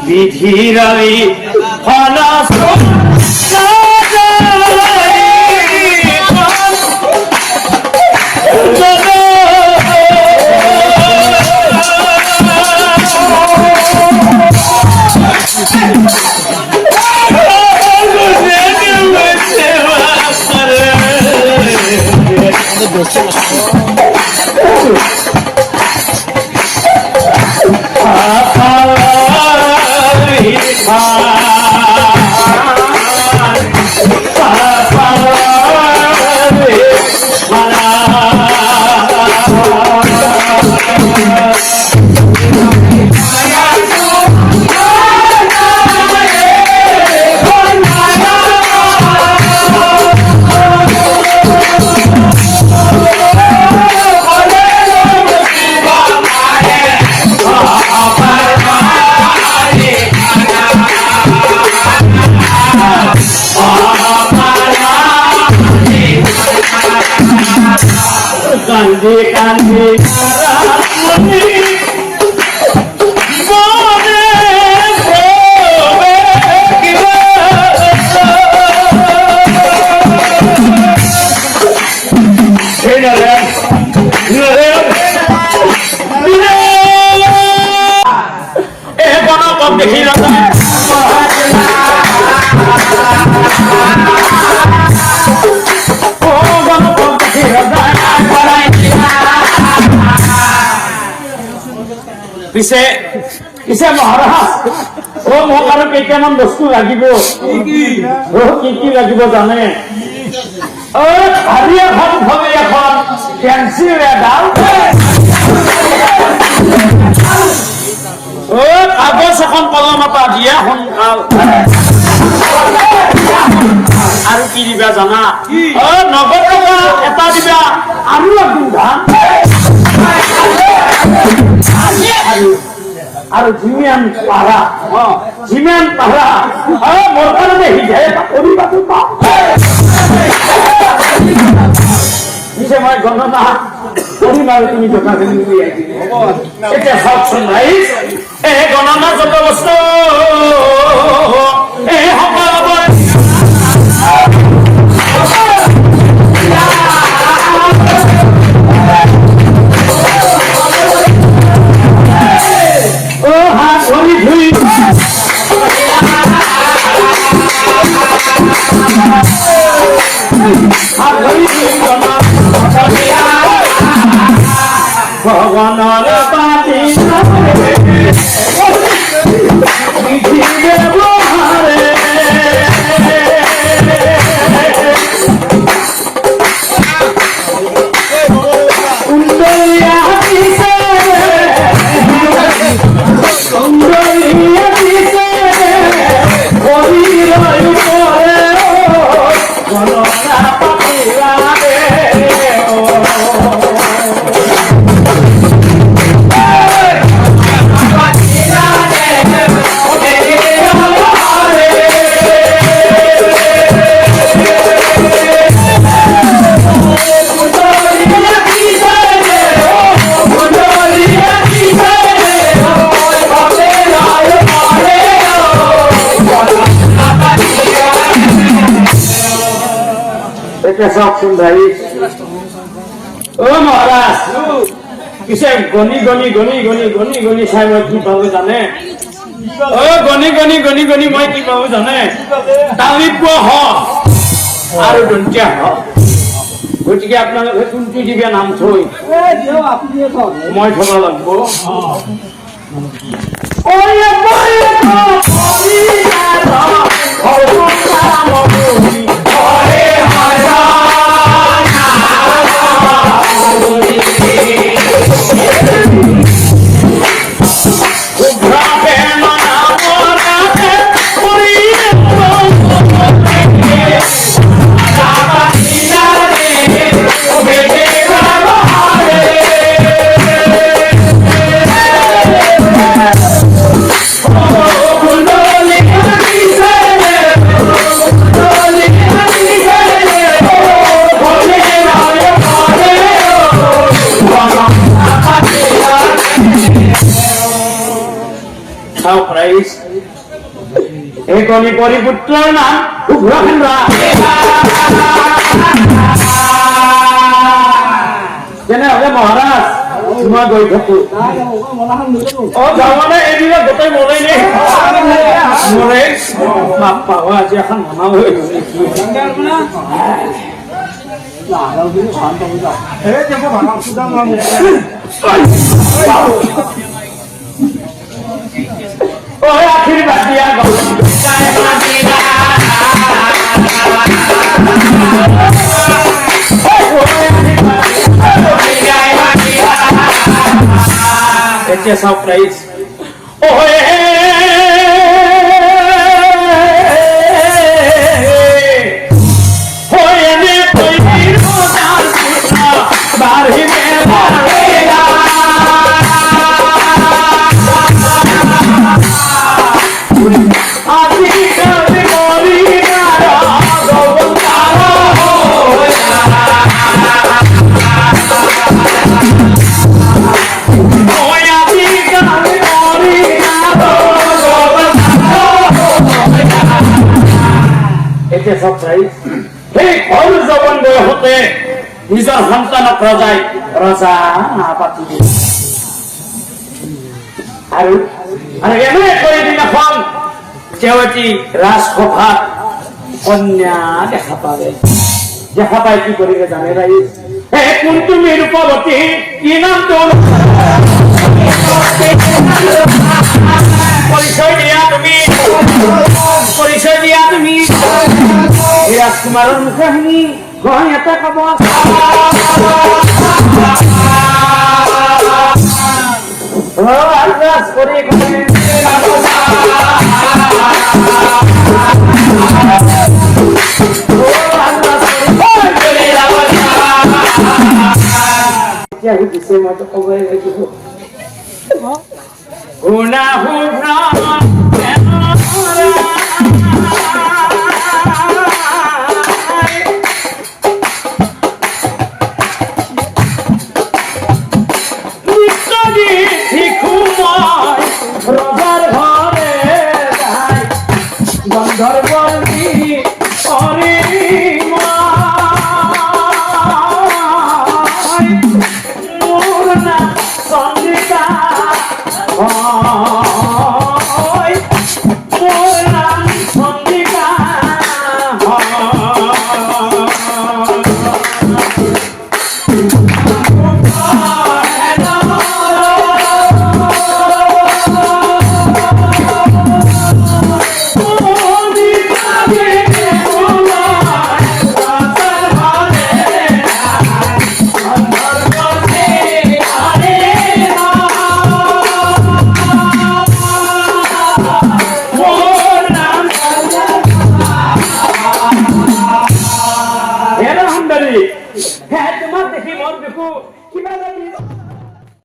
বিধিরাই ফালাস কান্দে কান্দে দেখি পিছে পিছে মহাৰাজ মোক আৰু কেইটামান বস্তু লাগিব কি কি লাগিব জানে ভাৰী এখন ভৰি এখন পেঞ্চিল এডাল কাগজ এখন কলম এটা দিয়া সোনকাল আৰু কি দিবা জানা নগদ টকা এটা দিবা আৰু ধান আৰু যিমান পাৰা মোৰ কাৰণে সিজাই কৰিবাটো পাম পিছে মই গণনা কৰিম আৰু তুমি টকাখিনি উলিয়াই দিম এতিয়া চাওকচোন ভাই এই গণনা যত বস্তু এই সকলোবোৰ ভগৱানৰ পাতি চাওকচোন ভাই মহাৰাজ পিছে গণি গণি গণি গণি গণি গণি চাই মই কি পাব জানে গণি গণি গণি গণি মই কি পাব জানে তালিপ হ আৰু দন্তীয়া হ গতিকে আপোনালোকে কোনটো দিবে নাম থৈ মই থব লাগিব Lord, সারপ্রাইজ এই গণি পরিপুত্রের নাম উগ্রখেন্দ্রা যেনে হবে মহারাজ তোমার গৈ থাকো ও যাওয়ানে এদিকে গোটেই মরেই নেই মরে বাপ পাওয়া আজি এখন মনাও হয়ে গেছে ওই আশীর্বাদ দিয়া It's a surprise. Oh, surprise. Hey, all the one boy hote. These are Santana Prajai. Raja, Napati. Aru, and again, I put it in a farm. Jawati, Raskopha, Onya, Jahapade. Jahapai, you put it as an area. Hey, Kuntu Mirupavati, Inam Don. Police to me. Police to me. Kemarin kami kau nyata kamu oh alas kori kami jadi bisa macam kau lagi tu guna হ্যাঁ তোমার দেখি মন দেখো কিভাবে